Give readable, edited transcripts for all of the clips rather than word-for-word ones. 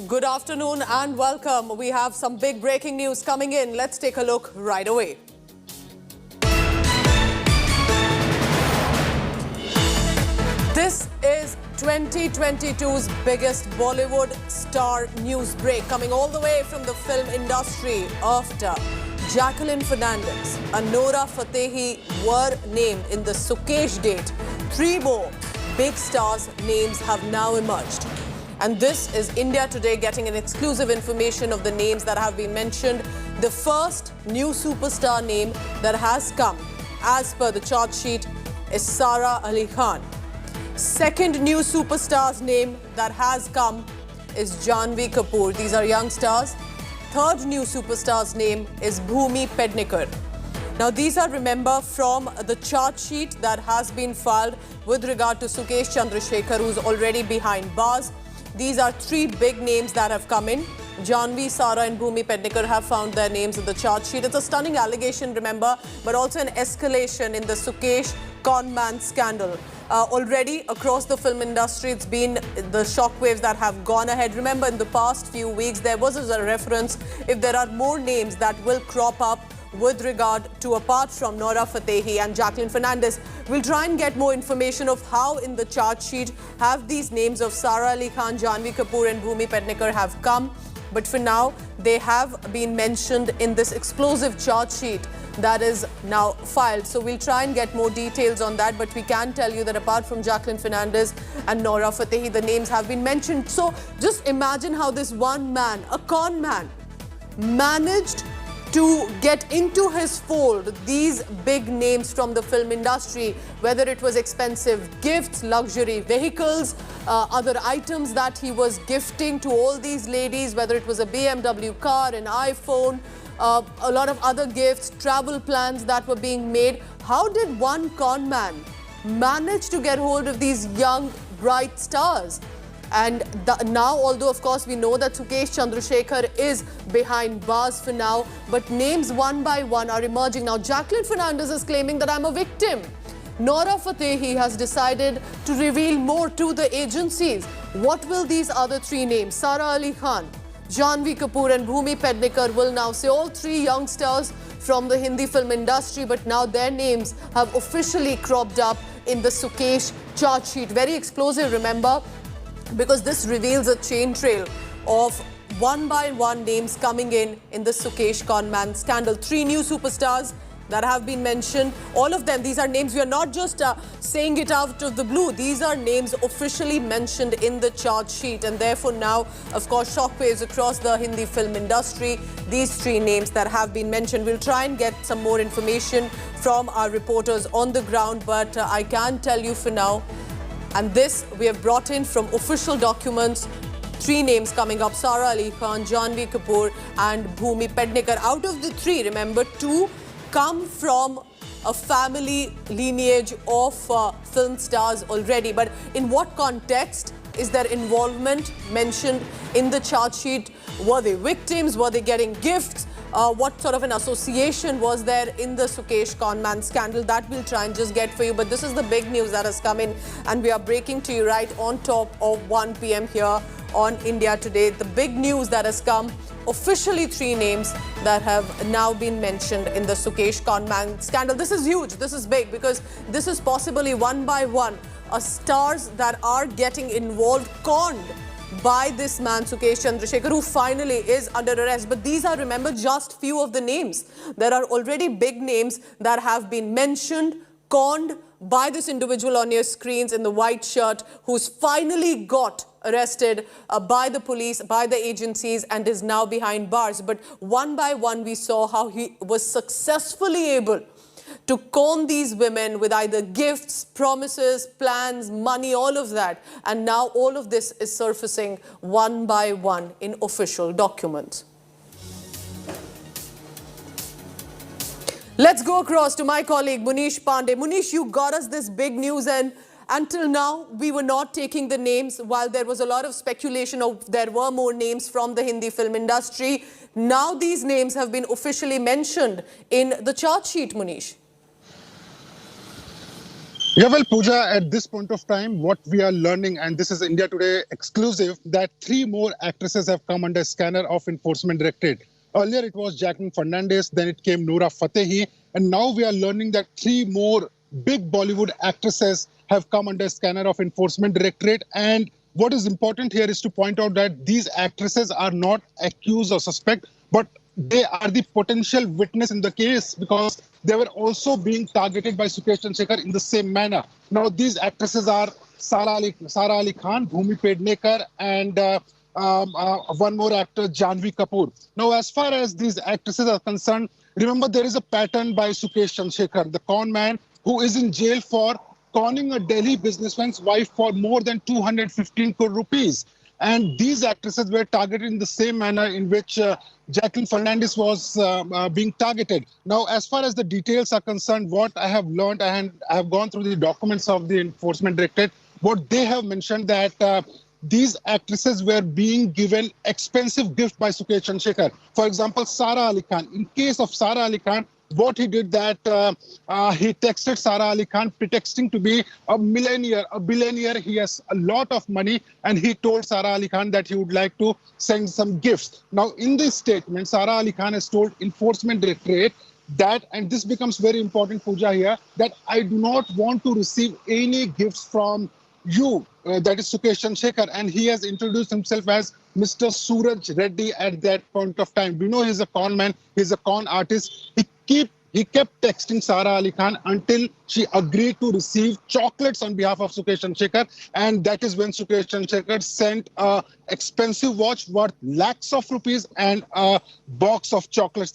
Good afternoon and welcome. We have some big breaking news coming in. Let's take a look right away. This is 2022's biggest Bollywood star news break, coming all the way from the film industry after Jacqueline Fernandez and Nora Fatehi were named in the Sukesh date. 3 more big stars' names have now emerged. And this is India Today getting an exclusive information of the names that have been mentioned. The first new superstar name that has come, as per the chart sheet, is Sara Ali Khan. Second new superstar's name that has come is Janhvi Kapoor. These are young stars. Third new superstar's name is Bhumi Pednekar. Now, these are, remember, from the chart sheet that has been filed with regard to Sukesh Chandrashekhar, who's already behind bars. These are 3 big names that have come in. Janhvi, Sara and Bhumi Pednekar have found their names in the chart sheet. It's a stunning allegation, remember, but also an escalation in the Sukesh Conman scandal. Already across the film industry, it's been the shockwaves that have gone ahead. Remember, in the past few weeks, there was a reference if there are more names that will crop up with regard to, apart from Nora Fatehi and Jacqueline Fernandez. We'll try and get more information of how in the chart sheet have these names of Sara Ali Khan, Janhvi Kapoor and Bhumi Pednekar have come. But for now, they have been mentioned in this explosive chart sheet that is now filed. So we'll try and get more details on that. But we can tell you that apart from Jacqueline Fernandez and Nora Fatehi, the names have been mentioned. So just imagine how this one man, a con man, managed to get into his fold these big names from the film industry, whether it was expensive gifts, luxury vehicles, other items that he was gifting to all these ladies, whether it was a BMW car, an iPhone, a lot of other gifts, travel plans that were being made. How did one con man manage to get hold of these young, bright stars? And now, although of course we know that Sukesh Chandrashekhar is behind bars for now, but names one by one are emerging. Now, Jacqueline Fernandez is claiming that I'm a victim. Nora Fatehi has decided to reveal more to the agencies. What will these other 3 names, Sara Ali Khan, Janhvi Kapoor and Bhumi Pednekar, will now say? All 3 young stars from the Hindi film industry, but now their names have officially cropped up in the Sukesh chart sheet. Very explosive, remember, because this reveals a chain trail of one by one names coming in the Sukesh Conman scandal. 3 new superstars that have been mentioned. All of them, these are names, we are not just saying it out of the blue. These are names officially mentioned in the chart sheet. And therefore now, of course, shockwaves across the Hindi film industry. These 3 names that have been mentioned. We'll try and get some more information from our reporters on the ground. But I can tell you for now, and this we have brought in from official documents, 3 names coming up: Sara Ali Khan, Janhvi Kapoor and Bhumi Pednekar. Out of the 3, remember, 2 come from a family lineage of film stars already. But in what context is their involvement mentioned in the chart sheet? Were they victims? Were they getting gifts? What sort of an association was there in the Sukesh Conman scandal? That we'll try and just get for you. But this is the big news that has come in, and we are breaking to you right on top of 1 p.m. here on India Today. The big news that has come, officially 3 names that have now been mentioned in the Sukesh Conman scandal. This is huge. This is big, because this is possibly one by one stars that are getting involved, conned by this man Sukesh Chandrashekhar, who finally is under arrest. But these are, remember, just few of the names. There are already big names that have been mentioned, conned by this individual on your screens in the white shirt, who's finally got arrested by the police, by the agencies, and is now behind bars. But one by one, we saw how he was successfully able to con these women with either gifts, promises, plans, money, all of that. And now all of this is surfacing one by one in official documents. Let's go across to my colleague Munish Pandey. Munish, you got us this big news, and until now we were not taking the names, while there was a lot of speculation of there were more names from the Hindi film industry. Now these names have been officially mentioned in the chart sheet, Munish. Yeah, well, Pooja, at this point of time, what we are learning, and this is India Today exclusive, that three more actresses have come under scanner of Enforcement Directorate. Earlier, it was Jacqueline Fernandez, then it came Nora Fatehi, and now we are learning that three more big Bollywood actresses have come under scanner of Enforcement Directorate. And what is important here is to point out that these actresses are not accused or suspect, but they are the potential witness in the case because they were also being targeted by Sukesh Chandrashekhar in the same manner. Now, these actresses are Sara Ali Khan, Bhumi Pednekar, and one more actor, Janhvi Kapoor. Now, as far as these actresses are concerned, remember there is a pattern by Sukesh Chandrashekhar, the con man, who is in jail for conning a Delhi businessman's wife for more than 215 crore rupees. And these actresses were targeted in the same manner in which Jacqueline Fernandez was being targeted. Now, as far as the details are concerned, what I have learned, and I have gone through the documents of the Enforcement Directorate, what they have mentioned that these actresses were being given expensive gift by Sukesh Chandrashekhar. For example, Sara Ali Khan. In case of Sara Ali Khan, what he did that he texted Sara Ali Khan pretexting to be a millionaire, a billionaire. He has a lot of money, and he told Sara Ali Khan that he would like to send some gifts. Now, in this statement, Sara Ali Khan has told Enforcement Directorate that, and this becomes very important, Pooja, here, that I do not want to receive any gifts from you, that is Sukesh Chandrashekhar, and he has introduced himself as Mr. Suraj Reddy at that point of time. We know he's a con man, he's a con artist. He kept texting Sara Ali Khan until she agreed to receive chocolates on behalf of Sukesh Chandrashekhar, and that is when Sukesh Chandrashekhar sent an expensive watch worth lakhs of rupees and a box of chocolates.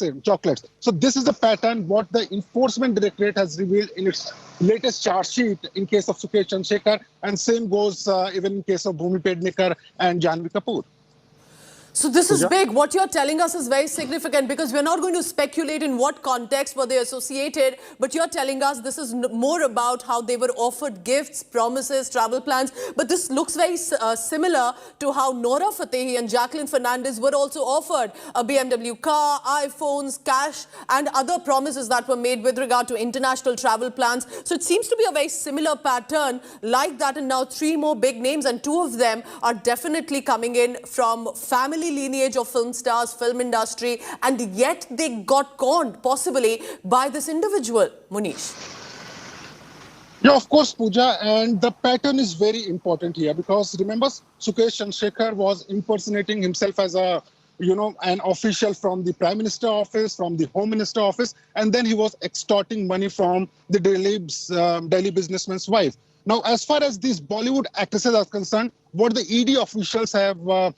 So this is the pattern what the Enforcement Directorate has revealed in its latest charge sheet in case of Sukesh Chandrashekhar, and same goes even in case of Bhumi Pednekar and Janhvi Kapoor. So this is big. What you're telling us is very significant because we're not going to speculate in what context were they associated, but you're telling us this is more about how they were offered gifts, promises, travel plans. But this looks very similar to how Nora Fatehi and Jacqueline Fernandez were also offered a BMW car, iPhones, cash, and other promises that were made with regard to international travel plans. So it seems to be a very similar pattern like that. And now three more big names, and two of them are definitely coming in from family lineage of film stars, film industry, and yet they got conned possibly by this individual, Munish. Yeah, of course, Pooja, and the pattern is very important here because remember, Sukesh Chandrashekhar was impersonating himself as a an official from the Prime Minister office, from the Home Minister office, and then he was extorting money from the Delhi businessman's wife. Now, as far as these Bollywood actresses are concerned, what the ED officials have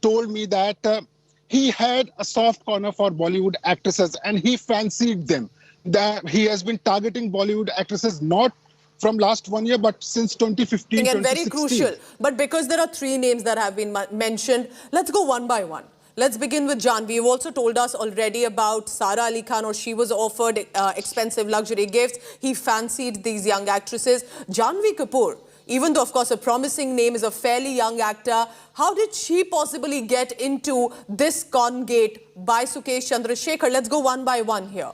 told me that he had a soft corner for Bollywood actresses and he fancied them. That he has been targeting Bollywood actresses not from last 1 year, but since 2015, and 2016. Very crucial. But because there are three names that have been mentioned, let's go one by one. Let's begin with Janhvi. You've also told us already about Sara Ali Khan, or she was offered expensive luxury gifts. He fancied these young actresses. Janhvi Kapoor, even though, of course, a promising name, is a fairly young actor, how did she possibly get into this con gate by Sukesh Chandrashekhar? Let's go one by one here.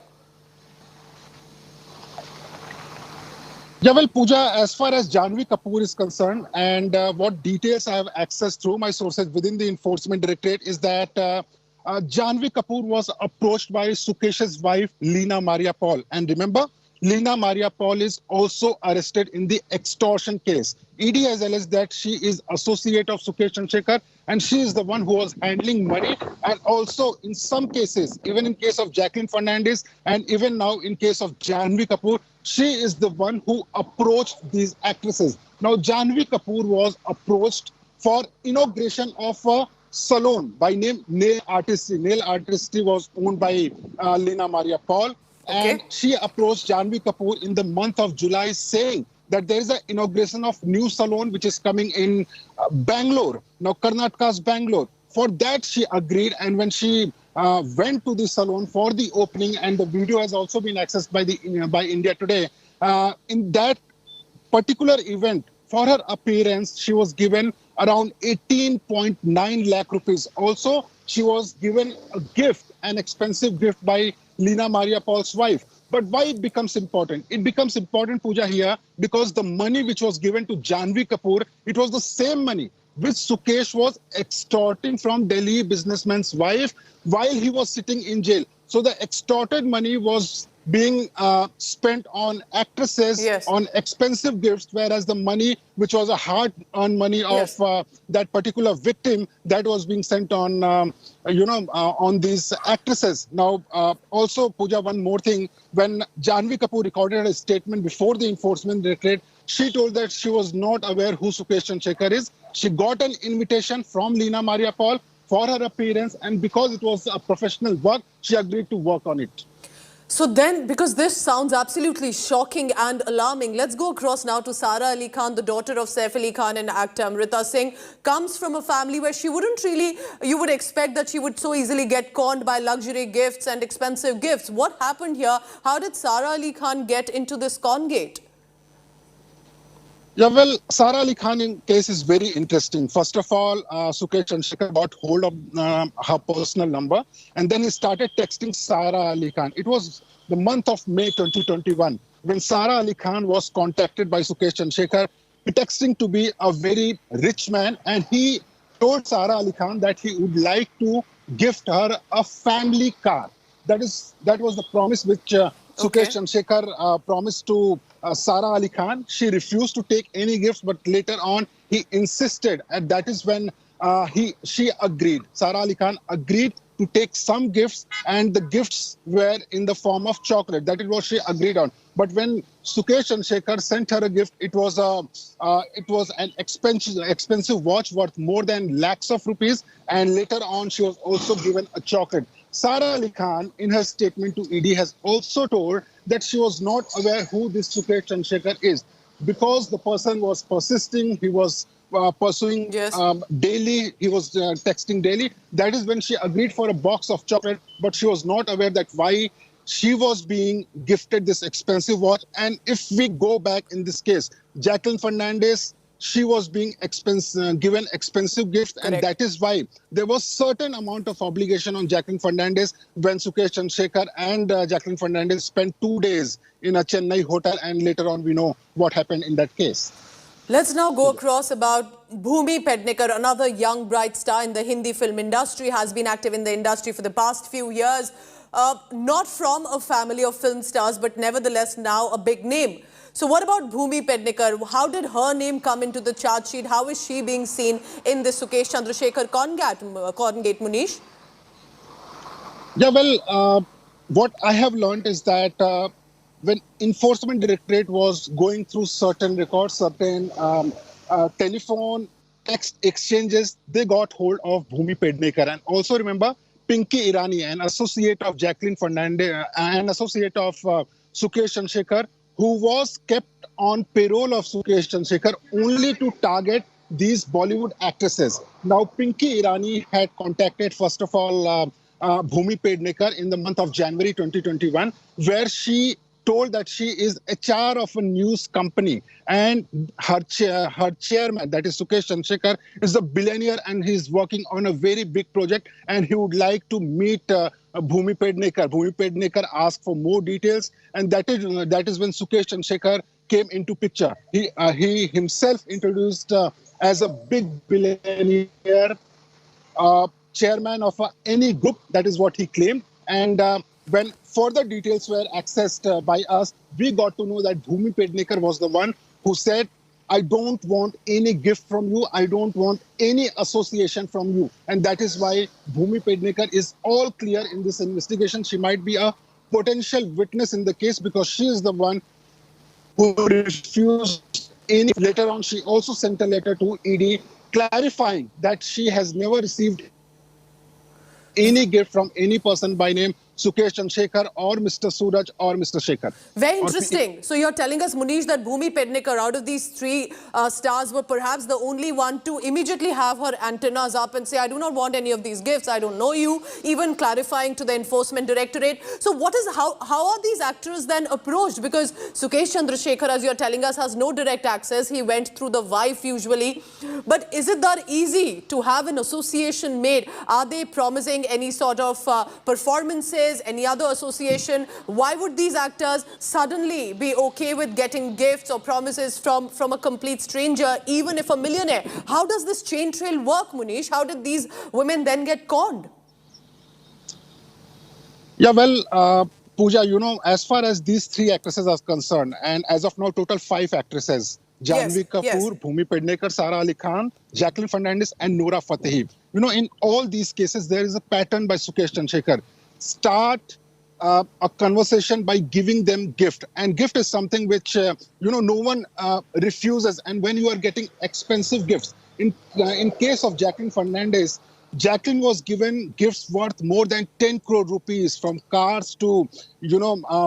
Yeah, well, Pooja, as far as Janhvi Kapoor is concerned, and what details I have access through my sources within the Enforcement Directorate is that Janhvi Kapoor was approached by Sukesh's wife, Leena Maria Paul. And remember, Leena Maria Paul is also arrested in the extortion case. ED has alleged that she is associate of Sukesh Chandrashekhar and she is the one who was handling money. And also in some cases, even in case of Jacqueline Fernandez and even now in case of Janhvi Kapoor, she is the one who approached these actresses. Now, Janhvi Kapoor was approached for inauguration of a salon by name Nail Artistry. Nail Artistry was owned by Leena Maria Paul. And she approached Janhvi Kapoor in the month of July saying that there is an inauguration of new salon which is coming in Bangalore, now Karnataka's Bangalore. For that, she agreed. And when she went to the salon for the opening, and the video has also been accessed by India Today, in that particular event, for her appearance, she was given around 18.9 lakh rupees. Also, she was given a gift, an expensive gift by Leena Maria Paul's wife. But why it becomes important? It becomes important, Pooja, here because the money which was given to Janhvi Kapoor, it was the same money which Sukesh was extorting from Delhi businessman's wife while he was sitting in jail. So the extorted money was being spent on actresses, Yes. on expensive gifts, whereas the money, which was a hard-earned money Yes. of that particular victim, that was being sent on, on these actresses. Now, also, Pooja, one more thing. When Janhvi Kapoor recorded a statement before the Enforcement Directorate, she told that she was not aware who Sukesh Chandrashekhar is. She got an invitation from Leena Maria Paul for her appearance, and because it was a professional work, she agreed to work on it. So then, because this sounds absolutely shocking and alarming, let's go across now to Sara Ali Khan, the daughter of Saif Ali Khan and actor Amrita Singh. Comes from a family where she wouldn't really, you would expect that she would so easily get conned by luxury gifts and expensive gifts. What happened here? How did Sara Ali Khan get into this con gate? Yeah, well, Sara Ali Khan case is very interesting. First of all, Sukesh Chandrashekhar got hold of her personal number, and then he started texting Sara Ali Khan. It was the month of May 2021 when Sara Ali Khan was contacted by Sukesh Chandrashekhar, pretexting to be a very rich man, and he told Sara Ali Khan that he would like to gift her a family car. That was the promise which Sukesh Chandrashekhar promised to Sara Ali Khan. She refused to take any gifts, but later on he insisted, and that is when she agreed. Sara Ali Khan agreed to take some gifts, and the gifts were in the form of chocolate. That is what she agreed on. But when Sukesh Chandrashekhar sent her a gift, it was an expensive watch worth more than lakhs of rupees, and later on she was also given a chocolate. Sara Ali Khan, in her statement to ED, has also told that she was not aware who this Sukesh Chandrashekhar is because the person was persisting. He was pursuing daily. He was texting daily. That is when she agreed for a box of chocolate, but she was not aware that why she was being gifted this expensive watch. And if we go back in this case, Jacqueline Fernandez, she was being given expensive gifts, and that is why there was certain amount of obligation on Jacqueline Fernandez when Sukesh Chandrashekhar and Jacqueline Fernandez spent 2 days in a Chennai hotel, and later on we know what happened in that case. Let's now go across about Bhumi Pednekar, another young bright star in the Hindi film industry, has been active in the industry for the past few years. Not from a family of film stars, but nevertheless now a big name. So what about Bhumi Pednekar? How did her name come into the charge sheet? How is she being seen in the Sukesh Chandrashekhar con gate, Munish? Yeah, well, what I have learned is that when Enforcement Directorate was going through certain records, certain telephone, text exchanges, they got hold of Bhumi Pednekar. And also remember, Pinky Irani, an associate of Jacqueline Fernandez, an associate of Sukesh Chandrashekhar, who was kept on payroll of Sukesh Chandrashekhar only to target these Bollywood actresses. Now, Pinky Irani had contacted, first of all, Bhumi Pednekar in the month of January 2021, where she told that she is HR of a news company, and her chairman, that is Sukesh Chandrashekhar, is a billionaire and he's working on a very big project, and he would like to meet Bhumi Pednekar. Bhumi Pednekar asked for more details, and that is when Sukesh Chandrashekhar came into picture. He himself introduced as a big billionaire, chairman of any group. That is what he claimed. And when further details were accessed by us, we got to know that Bhumi Pednekar was the one who said, I don't want any gift from you. I don't want any association from you. And that is why Bhumi Pednekar is all clear in this investigation. She might be a potential witness in the case because she is the one who refused any. Later on, she also sent a letter to ED clarifying that she has never received any gift from any person by name Sukesh Chandrashekhar or Mr. Suraj or Mr. Shekhar. Very interesting. So you're telling us, Munish, that Bhumi Pednekar, out of these three stars, were perhaps the only one to immediately have her antennas up and say, I do not want any of these gifts, I don't know you, even clarifying to the Enforcement Directorate. So how are these actors then approached? Because Sukesh Chandrashekhar, as you're telling us, has no direct access. He went through the wife usually. But is it that easy to have an association made? Are they promising any sort of performances? Fernandez, any other association, why would these actors suddenly be okay with getting gifts or promises from a complete stranger, even if a millionaire? How does this chain trail work, Munish? How did these women then get conned? Yeah, well, Pooja, as far as these three actresses are concerned, and as of now, total 5 actresses, Yes, Janhvi yes. Kapoor, Bhumi Pednekar, Sara Ali Khan, Jacqueline Fernandez, and Nora Fatehi. In all these cases, there is a pattern by Sukesh Chandrashekhar. Start a conversation by giving them gift. And gift is something which, no one refuses. And when you are getting expensive gifts, in case of Jacqueline Fernandez, Jacqueline was given gifts worth more than 10 crore rupees, from cars to,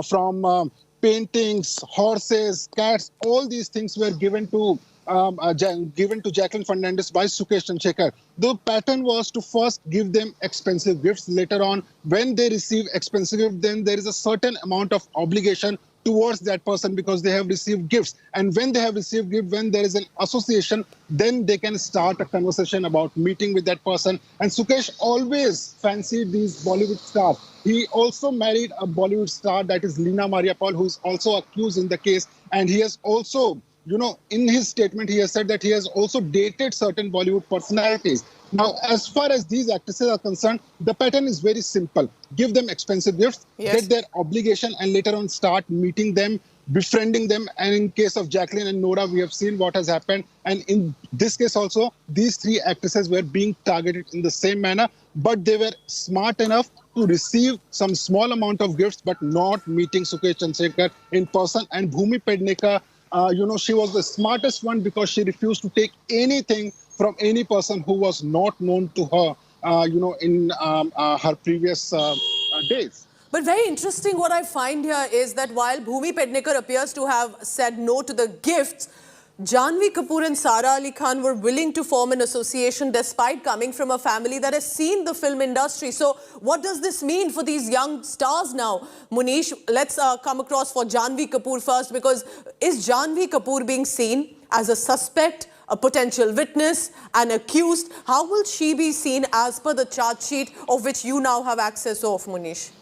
from paintings, horses, cats. All these things were given to Jacqueline Fernandez by Sukesh Chandrashekhar. The pattern was to first give them expensive gifts. Later on, when they receive expensive gifts, then there is a certain amount of obligation towards that person because they have received gifts. And when they have received gifts, when there is an association, then they can start a conversation about meeting with that person. And Sukesh always fancied these Bollywood stars. He also married a Bollywood star, that is Leena Maria Paul, who is also accused in the case. And he has also, in his statement, he has said that he has also dated certain Bollywood personalities. Now, as far as these actresses are concerned, the pattern is very simple. Give them expensive gifts, get their obligation, and later on start meeting them, befriending them. And in case of Jacqueline and Nora, we have seen what has happened. And in this case also, these three actresses were being targeted in the same manner, but they were smart enough to receive some small amount of gifts, but not meeting Sukesh Chandrashekhar in person. And Bhumi Pednekar, she was the smartest one because she refused to take anything from any person who was not known to her, in her previous days. But very interesting, what I find here is that while Bhumi Pednekar appears to have said no to the gifts, Janhvi Kapoor and Sara Ali Khan were willing to form an association despite coming from a family that has seen the film industry. So what does this mean for these young stars now? Munish, let's come across for Janhvi Kapoor first, because is Janhvi Kapoor being seen as a suspect, a potential witness, an accused? How will she be seen as per the charge sheet of which you now have access of, Munish?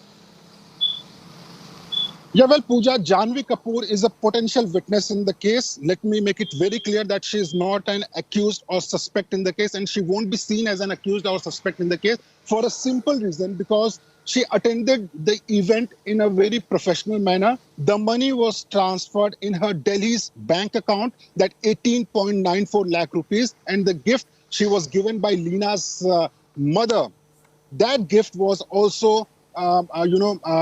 Yeah, well, Pooja, Janhvi Kapoor is a potential witness in the case. Let me make it very clear that she is not an accused or suspect in the case, and she won't be seen as an accused or suspect in the case for a simple reason, because she attended the event in a very professional manner. The money was transferred in her Delhi's bank account, that 18.94 lakh rupees, and the gift she was given by Leena's mother. That gift was also, that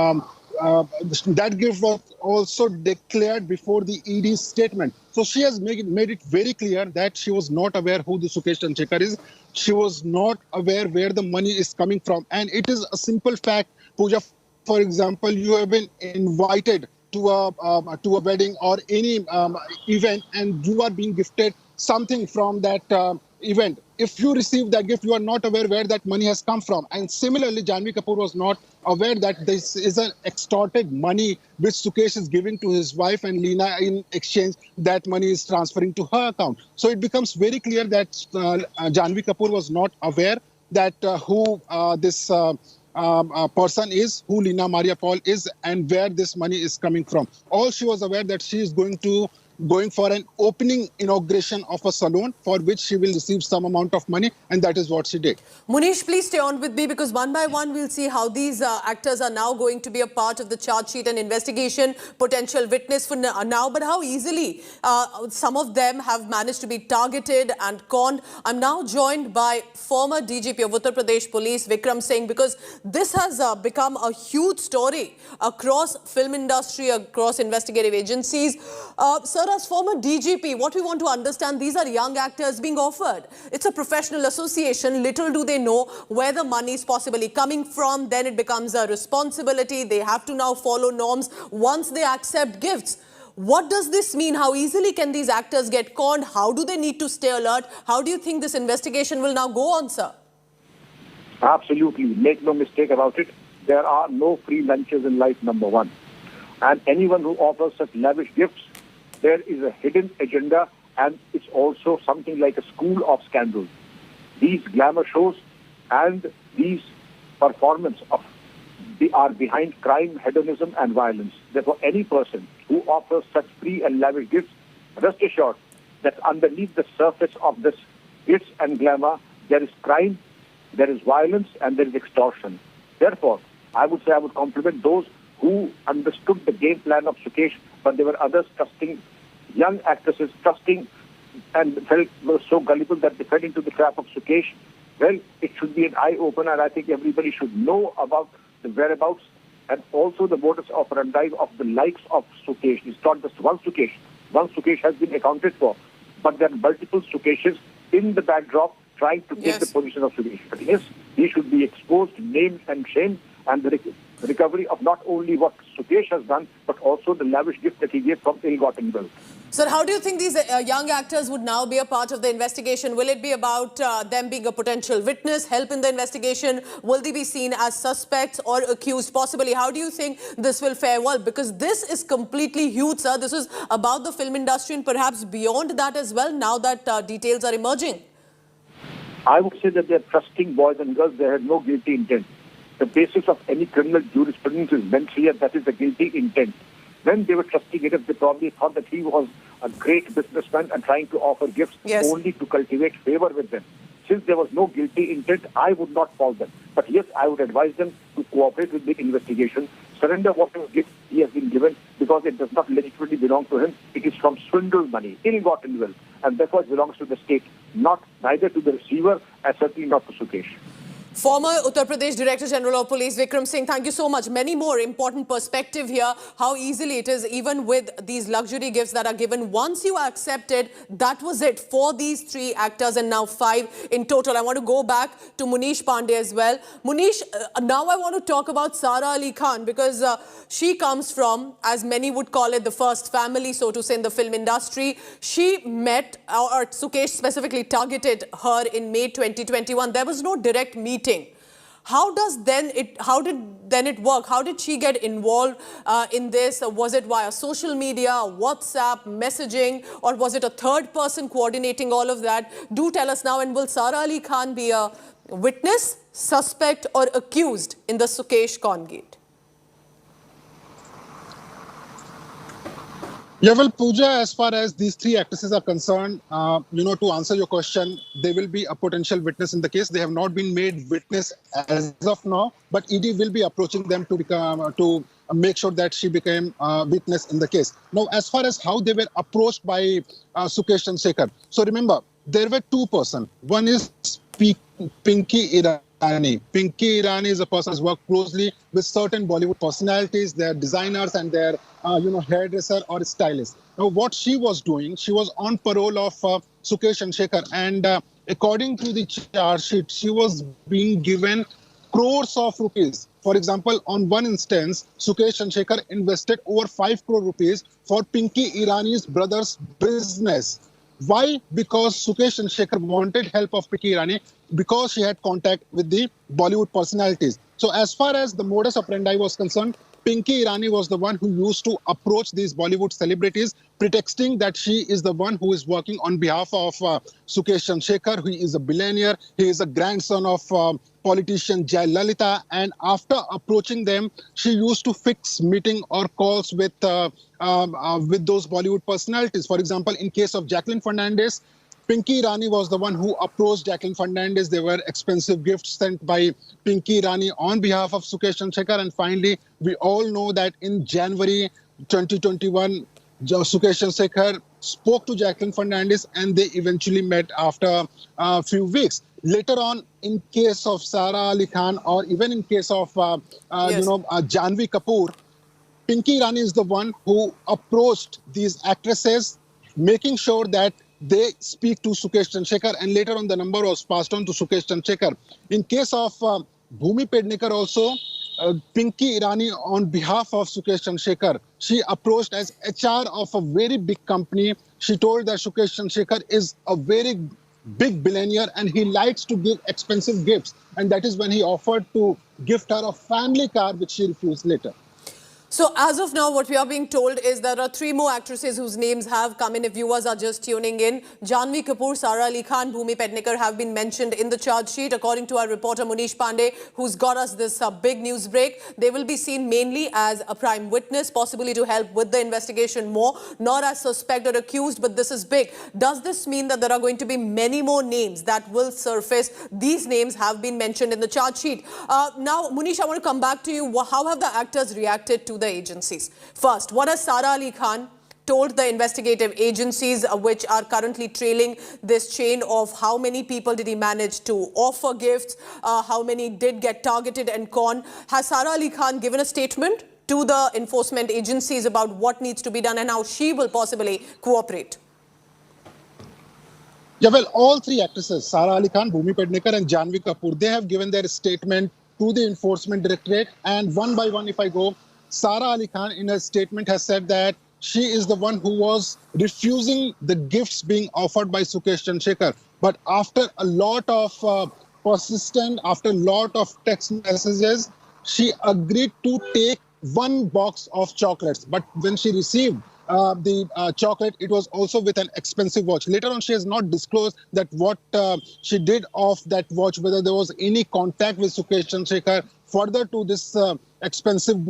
gift was also declared before the ED's statement. So she has made it very clear that she was not aware who the Sukesh Chandrashekhar is. She was not aware where the money is coming from. And it is a simple fact, Pooja. For example, you have been invited to a wedding or any event, and you are being gifted something from that event. If you receive that gift, you are not aware where that money has come from. And similarly, Janhvi Kapoor was not aware that this is an extorted money which Sukesh is giving to his wife, and Leena, in exchange, that money is transferring to her account. So it becomes very clear that Janhvi Kapoor was not aware that who this person is, who Leena Maria Paul is, and where this money is coming from. All she was aware that she is going for an opening inauguration of a salon for which she will receive some amount of money, and that is what she did. Munish, please stay on with me, because one by one we'll see how these actors are now going to be a part of the charge sheet and investigation, potential witness for now, but how easily some of them have managed to be targeted and conned. I'm now joined by former DGP of Uttar Pradesh Police, Vikram Singh, because this has become a huge story across film industry, across investigative agencies. Sir, as former DGP, what we want to understand, these are young actors being offered. It's a professional association. Little do they know where the money is possibly coming from. Then it becomes a responsibility. They have to now follow norms once they accept gifts. What does this mean? How easily can these actors get conned? How do they need to stay alert? How do you think this investigation will now go on, sir? Absolutely. Make no mistake about it. There are no free lunches in life, number one. And anyone who offers such lavish gifts, there is a hidden agenda, and it's also something like a school of scandals. These glamour shows and these performance of are behind crime, hedonism and violence. Therefore, any person who offers such free and lavish gifts, rest assured that underneath the surface of this glitz and glamour, there is crime, there is violence and there is extortion. Therefore, I would say I would compliment those who understood the game plan of Sukesh, but there were others trusting, young actresses trusting and were so gullible that they fell into the trap of Sukesh. Well, it should be an eye-opener, and I think everybody should know about the whereabouts and also the modus operandi of the likes of Sukesh. It's not just one Sukesh. One Sukesh has been accounted for, but there are multiple Sukeshes in the backdrop trying to take the position of Sukesh. But yes, he should be exposed, named and shamed, and the recovery of not only what Sukesh has done, but also the lavish gift that he gave from ill-gotten wealth. Sir, how do you think these young actors would now be a part of the investigation? Will it be about them being a potential witness, help in the investigation? Will they be seen as suspects or accused possibly? How do you think this will fare well? Because this is completely huge, sir. This is about the film industry and perhaps beyond that as well, now that details are emerging. I would say that they're trusting boys and girls. They had no guilty intent. The basis of any criminal jurisprudence is meant here, that is the guilty intent. When they were trusting it, they probably thought that he was a great businessman and trying to offer gifts only to cultivate favor with them. Since there was no guilty intent, I would not fault them. But yes, I would advise them to cooperate with the investigation, surrender whatever gift he has been given, because it does not legitimately belong to him. It is from swindled money, ill-gotten wealth, and therefore it belongs to the state, neither to the receiver and certainly not to Sukesh. Former Uttar Pradesh Director General of Police Vikram Singh, thank you so much. Many more important perspective here, how easily it is even with these luxury gifts that are given. Once you accept it, that was it for these 3 actors and now 5 in total. I want to go back to Munish Pandey as well. Munish, now I want to talk about Sara Ali Khan because she comes from, as many would call it, the first family, so to say, in the film industry. She met, or Sukesh specifically targeted her in May 2021. There was no direct meeting. How did it work? How did she get involved in this? Was it via social media, WhatsApp, messaging, or was it a third person coordinating all of that? Do tell us now. And will Sara Ali Khan be a witness, suspect, or accused in the Sukesh Congate? Yeah, well, Pooja, as far as these 3 actresses are concerned, to answer your question, they will be a potential witness in the case. They have not been made witness as of now, but ED will be approaching them to make sure that she became a witness in the case. Now, as far as how they were approached by Sukesh Chandrashekhar, so remember, there were 2 persons. One is Pinky Irani. Pinky Irani is a person who has worked closely with certain Bollywood personalities, their designers and their hairdresser or stylist. Now, what she was doing, she was on parole of Sukesh Chandrashekhar, and according to the charge sheet, she was being given crores of rupees. For example, on one instance, Sukesh Chandrashekhar invested over 5 crore rupees for Pinky Irani's brother's business. Why? Because Sukesh Chandrashekhar wanted help of Pinky Irani because she had contact with the Bollywood personalities. So as far as the modus operandi was concerned, Pinky Irani was the one who used to approach these Bollywood celebrities, pretexting that she is the one who is working on behalf of Sukesh Chandrashekhar. He is a billionaire. He is a grandson of politician Jayalalitha. And after approaching them, she used to fix meeting or calls with those Bollywood personalities. For example, in case of Jacqueline Fernandez, Pinky Irani was the one who approached Jacqueline Fernandez. There were expensive gifts sent by Pinky Irani on behalf of Sukesh Chandrashekhar. And finally, we all know that in January 2021, Sukesh Chandrashekhar spoke to Jacqueline Fernandez and they eventually met after a few weeks. Later on, in case of Sara Ali Khan or even in case of Janhvi Kapoor, Pinky Irani is the one who approached these actresses, making sure that they speak to Sukesh Chandrashekhar, and later on the number was passed on to Sukesh Chandrashekhar. In case of Bhumi Pednekar also, Pinky Irani on behalf of Sukesh Chandrashekhar, she approached as HR of a very big company. She told that Sukesh Chandrashekhar is a very big billionaire and he likes to give expensive gifts. And that is when he offered to gift her a family car, which she refused later. So as of now, what we are being told is there are 3 more actresses whose names have come in. If viewers are just tuning in, Janhvi Kapoor, Sara Ali Khan, Bhumi Pednekar have been mentioned in the charge sheet. According to our reporter Munish Pandey, who's got us this big news break, they will be seen mainly as a prime witness, possibly to help with the investigation more, not as suspect or accused, but this is big. Does this mean that there are going to be many more names that will surface? These names have been mentioned in the charge sheet. Now, Munish, I want to come back to you. How have the actors reacted to the agencies? First, what has Sara Ali Khan told the investigative agencies which are currently trailing this chain of how many people did he manage to offer gifts, how many did get targeted and conned? Has Sara Ali Khan given a statement to the enforcement agencies about what needs to be done and how she will possibly cooperate? Yeah, well, all 3 actresses, Sara Ali Khan, Bhumi Pednekar and Janhvi Kapoor, they have given their statement to the Enforcement Directorate. And one by one, if I go, Sara Ali Khan in her statement has said that she is the one who was refusing the gifts being offered by Sukesh Chandrashekhar. But after a lot of persistence, after a lot of text messages, she agreed to take 1 box of chocolates. But when she received the chocolate, it was also with an expensive watch. Later on, she has not disclosed that what she did of that watch, whether there was any contact with Sukesh Chandrashekhar further to this expensive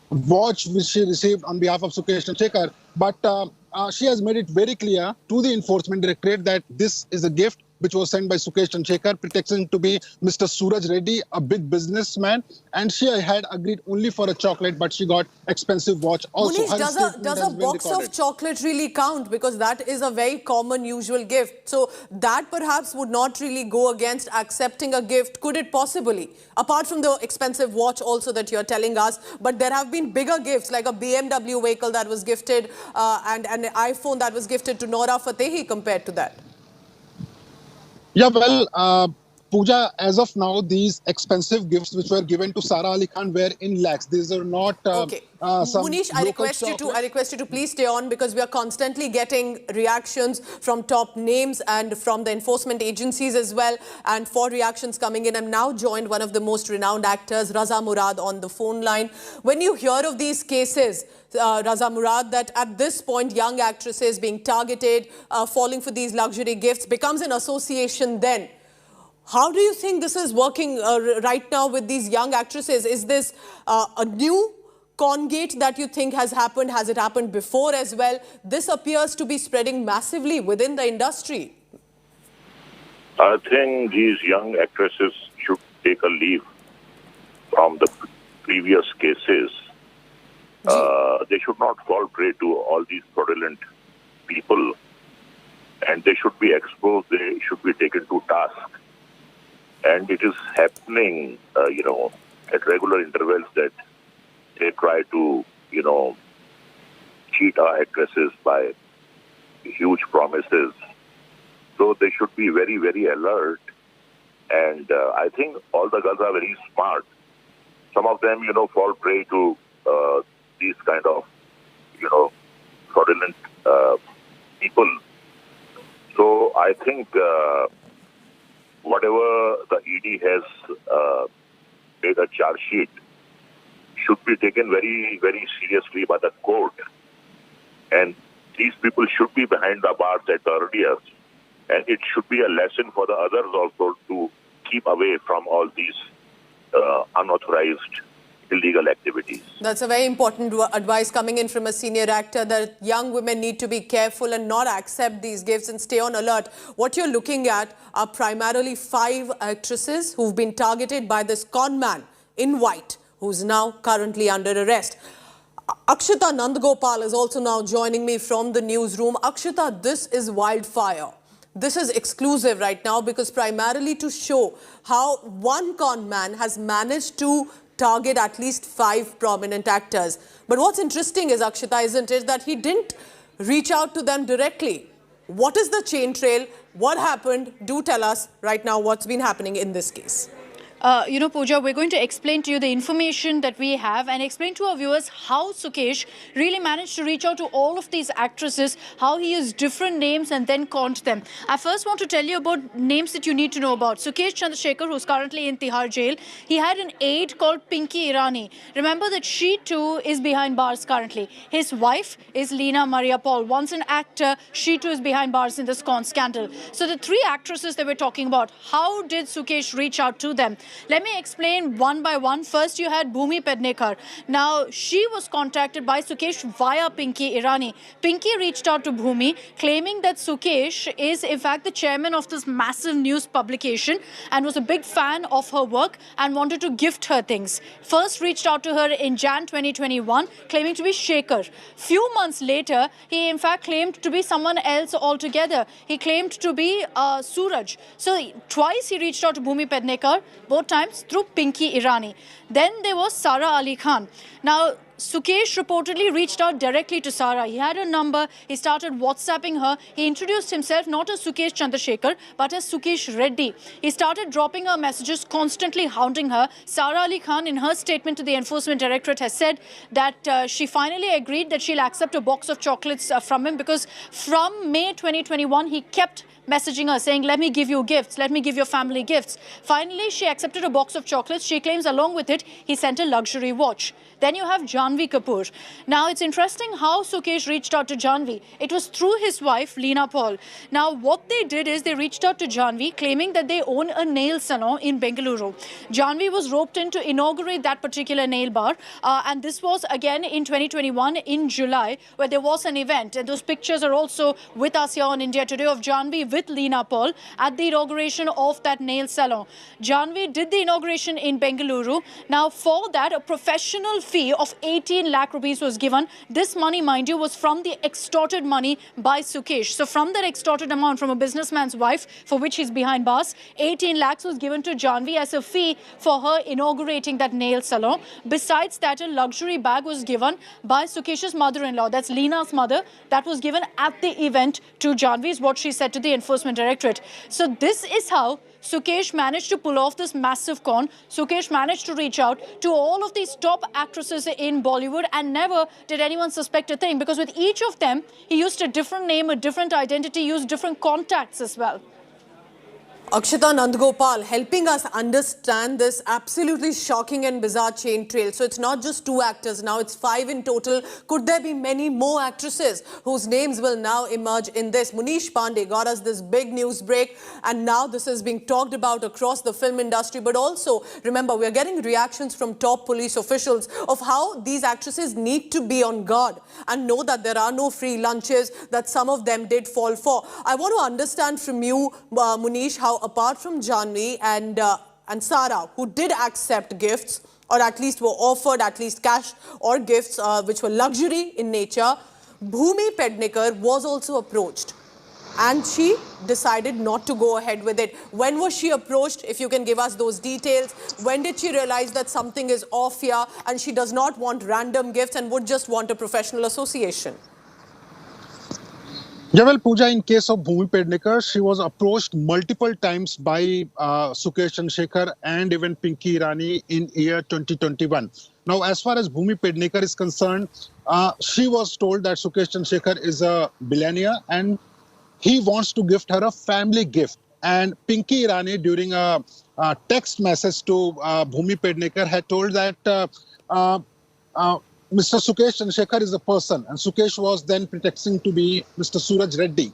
watch which she received on behalf of Sukesh Chandrashekhar. But she has made it very clear to the Enforcement Directorate that this is a gift which was sent by Sukesh Chandrashekhar, pretexting to be Mr. Suraj Reddy, a big businessman. And she had agreed only for a chocolate, but she got expensive watch also. Munish, does a box of chocolate really count? Because that is a very common, usual gift. So that perhaps would not really go against accepting a gift. Could it possibly? Apart from the expensive watch also that you're telling us, but there have been bigger gifts like a BMW vehicle that was gifted and an iPhone that was gifted to Nora Fatehi compared to that. Yeah, well, Pooja, as of now, these expensive gifts which were given to Sara Ali Khan were in lakhs. These are not okay. Munish, I request you to please stay on because we are constantly getting reactions from top names and from the enforcement agencies as well. And for reactions coming in, I'm now joined one of the most renowned actors, Raza Murad, on the phone line. When you hear of these cases, Raza Murad, that at this point young actresses being targeted, falling for these luxury gifts becomes an association then. How do you think this is working right now with these young actresses? Is this a new congate that you think has happened? Has it happened before as well? This appears to be spreading massively within the industry. I think these young actresses should take a leave from the previous cases. They should not fall prey to all these fraudulent people, and they should be exposed. They should be taken to task. And it is happening, at regular intervals that they try to, cheat our actresses by huge promises. So they should be very, very alert. And I think all the girls are very smart. Some of them, fall prey to these kind of, fraudulent people. So I think whatever the ED has made a charge sheet should be taken very, very seriously by the court. And these people should be behind the bars at the earliest. And it should be a lesson for the others also to keep away from all these unauthorized illegal activities. That's a very important advice coming in from a senior actor, that young women need to be careful and not accept these gifts and stay on alert. What you're looking at are primarily 5 actresses who've been targeted by this con man in white, who's now currently under arrest. Akshita Nandagopal is also now joining me from the newsroom. Akshita, this is wildfire. This is exclusive right now because primarily to show how one con man has managed to target at least 5 prominent actors. But what's interesting is, Akshita, isn't it, that he didn't reach out to them directly. What is the chain trail? What happened? Do tell us right now what's been happening in this case. Pooja, we're going to explain to you the information that we have and explain to our viewers how Sukesh really managed to reach out to all of these actresses, how he used different names and then conned them. I first want to tell you about names that you need to know about. Sukesh Chandrashekhar, who's currently in Tihar jail, he had an aide called Pinky Irani. Remember that she too is behind bars currently. His wife is Leena Maria Paul. Once an actor, she too is behind bars in this con scandal. So the three actresses that we're talking about, how did Sukesh reach out to them? Let me explain one by one. First, you had Bhumi Pednekar. Now, she was contacted by Sukesh via Pinky Irani. Pinky reached out to Bhumi, claiming that Sukesh is, in fact, the chairman of this massive news publication and was a big fan of her work and wanted to gift her things. First reached out to her in Jan 2021, claiming to be Shekhar. Few months later, he, in fact, claimed to be someone else altogether. He claimed to be Suraj. So, twice he reached out to Bhumi Pednekar, both times through Pinky Irani. Then there was Sara Ali Khan. Now, Sukesh reportedly reached out directly to Sara. He had her number. He started WhatsApping her. He introduced himself not as Sukesh Chandrashekhar, but as Sukesh Reddy. He started dropping her messages, constantly hounding her. Sara Ali Khan, in her statement to the Enforcement Directorate, has said that she finally agreed that she'll accept a box of chocolates from him because from May 2021, he kept messaging her saying, let me give you gifts, let me give your family gifts. Finally, she accepted a box of chocolates. She claims along with it, he sent a luxury watch. Then you have Janhvi Kapoor. Now, it's interesting how Sukesh reached out to Janhvi. It was through his wife, Leena Paul. Now, what they did is they reached out to Janhvi, claiming that they own a nail salon in Bengaluru. Janhvi was roped in to inaugurate that particular nail bar. And this was, again, in 2021, in July, where there was an event. And those pictures are also with us here on India Today of Janhvi with Leena Paul at the inauguration of that nail salon. Janhvi did the inauguration in Bengaluru. Now, for that, a professional fee of 18 lakh rupees was given. This money, mind you, was from the extorted money by Sukesh. So from that extorted amount from a businessman's wife, for which he's behind bars, 18 lakhs was given to Janhvi as a fee for her inaugurating that nail salon. Besides that, a luxury bag was given by Sukesh's mother-in-law, that's Leena's mother, that was given at the event to Janhvi, is what she said to the Enforcement Directorate. So this is how Sukesh managed to pull off this massive con. Sukesh managed to reach out to all of these top actresses in Bollywood and never did anyone suspect a thing, because with each of them, he used a different name, a different identity, used different contacts as well. Akshita Nandgopal helping us understand this absolutely shocking and bizarre chain trail. So it's not just two actors now, it's 5 in total. Could there be many more actresses whose names will now emerge in this? Munish Pandey got us this big news break, and now this is being talked about across the film industry. But also, remember, we're getting reactions from top police officials of how these actresses need to be on guard and know that there are no free lunches that some of them did fall for. I want to understand from you, Munish, how apart from Janhvi and Sara, who did accept gifts, or at least were offered at least cash or gifts which were luxury in nature, Bhumi Pednekar was also approached. And she decided not to go ahead with it. When was she approached? If you can give us those details. When did she realize that something is off here and she does not want random gifts and would just want a professional association? Yeah, well, Pooja, in case of Bhumi Pednekar, she was approached multiple times by Sukesh Chandrashekhar and even Pinky Irani in year 2021. Now, as far as Bhumi Pednekar is concerned, she was told that Sukesh Chandrashekhar is a billionaire and he wants to gift her a family gift. And Pinky Irani, during a text message to Bhumi Pednekar, had told that Mr. Sukesh Chandrashekhar is a person, and Sukesh was then pretexting to be Mr. Suraj Reddy.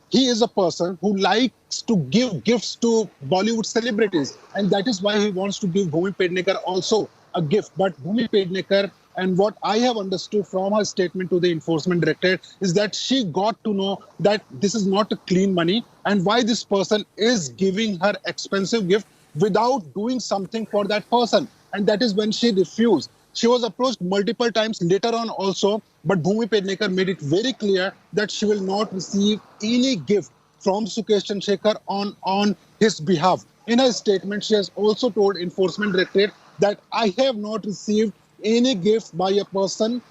He is a person who likes to give gifts to Bollywood celebrities, and that is why he wants to give Bhumi Pednekar also a gift. But Bhumi Pednekar, and what I have understood from her statement to the Enforcement Directorate, is that she got to know that this is not a clean money, and why this person is giving her expensive gift without doing something for that person. And that is when she refused. She was approached multiple times later on also, but Bhumi Pednekar made it very clear that she will not receive any gift from Sukesh Chandrashekhar on his behalf. In her statement, she has also told Enforcement Directorate that I have not received any gift by a person,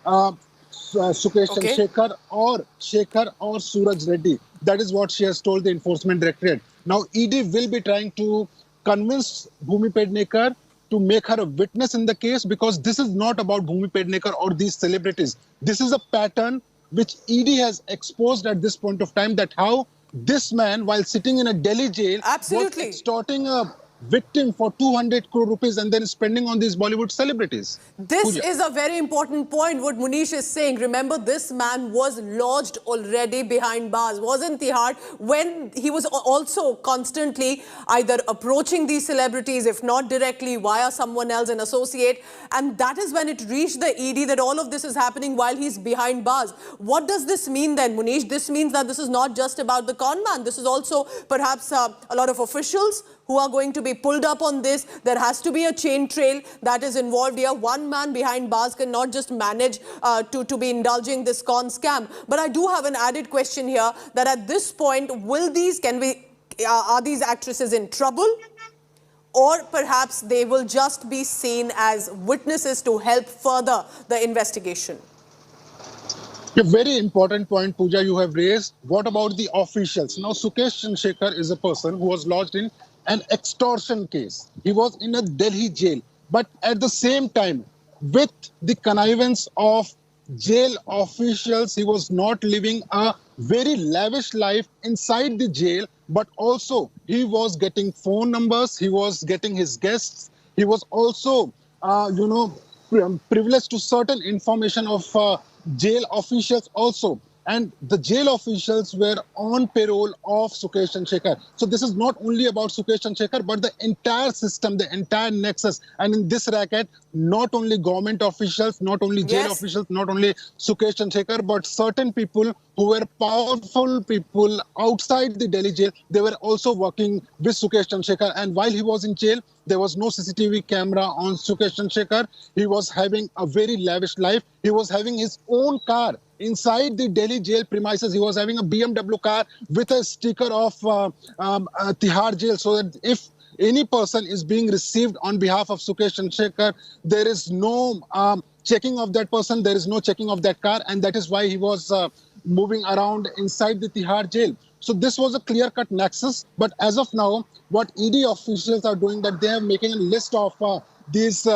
Sukesh Chandrashekhar or Shekhar or Suraj Reddy. That is what she has told the Enforcement Directorate. Now, ED will be trying to convinced Bhumi Pednekar to make her a witness in the case, because this is not about Bhumi Pednekar or these celebrities. This is a pattern which ED has exposed at this point of time, that how this man, while sitting in a Delhi jail, Absolutely. was extorting a victim for 200 crore rupees and then spending on these Bollywood celebrities. This Pooja. is a very important point, what Munish is saying. Remember, this man was lodged already behind bars, wasn't Tihar, when he was also constantly either approaching these celebrities, if not directly, via someone else, an associate. And that is when it reached the ED that all of this is happening while he's behind bars. What does this mean then, Munish? This means that this is not just about the con man. This is also perhaps a lot of officials who are going to be pulled up on this. There has to be a chain trail that is involved here. One man behind bars cannot just manage to be indulging this con scam. But I do have an added question here, that at this point, are these actresses in trouble? Or perhaps they will just be seen as witnesses to help further the investigation? A very important point, Pooja, you have raised. What about the officials? Now, Sukesh Chandrashekhar is a person who was lodged in an extortion case. He was in a Delhi jail. But at the same time, with the connivance of jail officials, he was not living a very lavish life inside the jail, but also he was getting phone numbers, he was getting his guests, he was also, privileged to certain information of jail officials also. And the jail officials were on payroll of Sukesh Chandrashekhar. So this is not only about Sukesh Chandrashekhar, but the entire system, the entire nexus. And in this racket, not only government officials, not only jail officials, not only Sukesh Chandrashekhar, but certain people who were powerful people outside the Delhi jail, they were also working with Sukesh Chandrashekhar. And while he was in jail, there was no CCTV camera on Sukesh Chandrashekhar. He was having a very lavish life. He was having his own car inside the Delhi jail premises. He was having a BMW car with a sticker of Tihar jail, so that if any person is being received on behalf of Sukesh Chandrashekhar, there is no checking of that person, there is no checking of that car, and that is why he was moving around inside the Tihar jail. So this was a clear-cut nexus, but as of now, what ED officials are doing, that they are making a list of these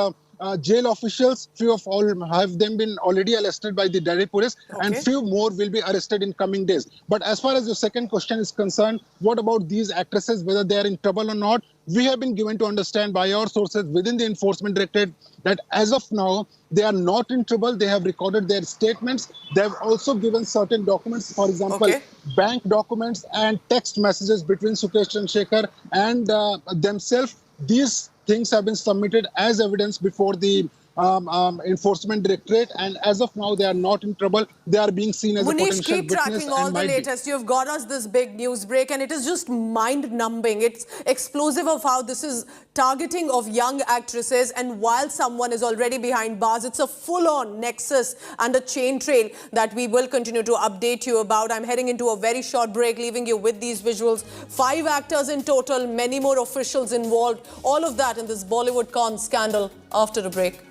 jail officials. Few of all have them been already arrested by the Delhi police, and few more will be arrested in coming days. But as far as your second question is concerned, what about these actresses, whether they are in trouble or not? We have been given to understand by our sources within the Enforcement Directorate that as of now, they are not in trouble. They have recorded their statements. They have also given certain documents, for example, bank documents and text messages between Sukesh Chandrashekhar and themselves. These things have been submitted as evidence before the Enforcement Directorate, and as of now, they are not in trouble. They are being seen as a potential witness. Keep tracking all the latest. You've got us this big news break, and it is just mind-numbing. It's explosive of how this is targeting of young actresses, and while someone is already behind bars, it's a full-on nexus and a chain trail that we will continue to update you about. I'm heading into a very short break, leaving you with these visuals. 5 actors in total, many more officials involved. All of that in this Bollywood con scandal after a break.